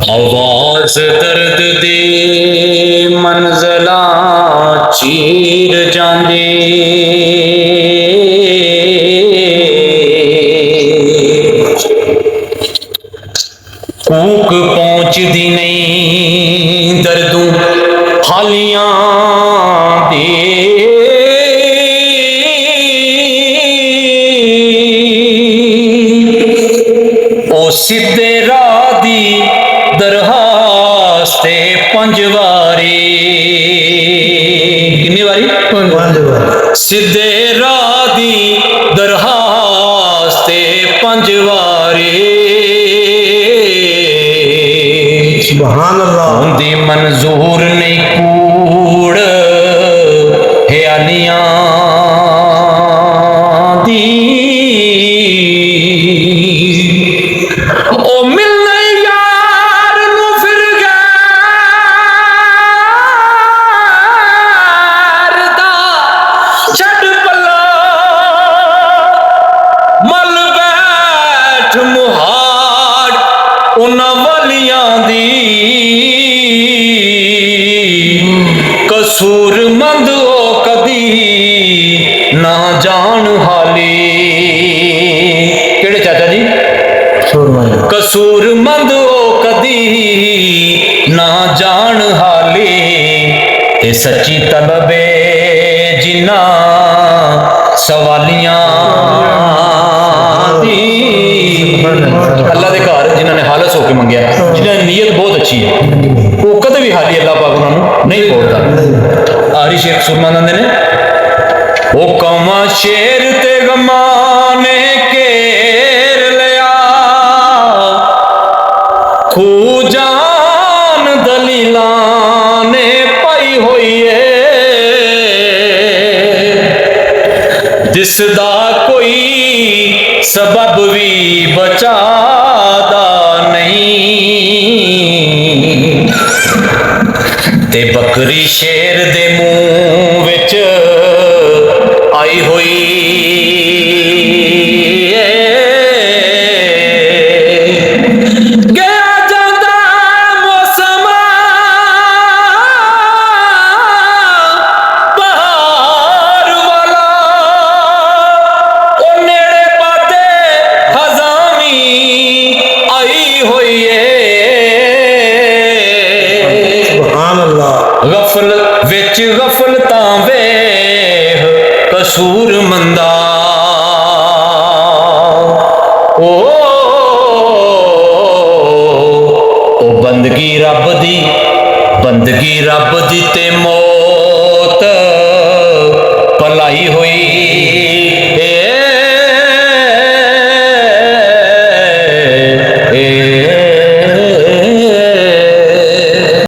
आवाज दर्द दी मंज़िलां चीर जांदी, कूक पहुंचदी नहीं दर्दों हालियां दी। ओ सीधे राह दी दरखास्ते पंज वारी, कितनी वारी? सीधे राह दी दरखास्ते पंज वारी। सुभान अल्लाह। होंदी मंजूर नहीं कूड़ ख्यालियां दी। ओ मिलने यार नू फिर गैर दा छड़ पल्ला, मल बैठ मुहाड़ उन्हां वालियां दी। कसूरमंद ओ कदी ना जान हाली। केड़े चाचा जी? कसूरमंद ओ कदी ना जान हाली। ते सच्ची तलबे जिन्ना सवालियां दी। अल्लाह दे घर जिन्होंने हालस होके मंगया, जिन्होंने नीयत बहुत अच्छी है, वो कदे भी हाली अल्लाह पाक उन्होंने नहीं बोलता। आरी शेख सुरमा दंदे ने, ओ कौमा शेर ते गमा ने घेर लिया, खू जान दलीलां ने पाई होई है। दिसदा कोई सबब भी बचादा नहीं, ते बकरी शेर दे मुंह विच आई होई है। गया जांदा मौसम बहार वाला, ओ नेड़े पाते खजानी आई होई है। सुभान अल्लाह। गफल विच गफलतां वेख कसूरमंदा, ओ बंदगी रब दी, बंदगी रब दी ते मौत भलाई होई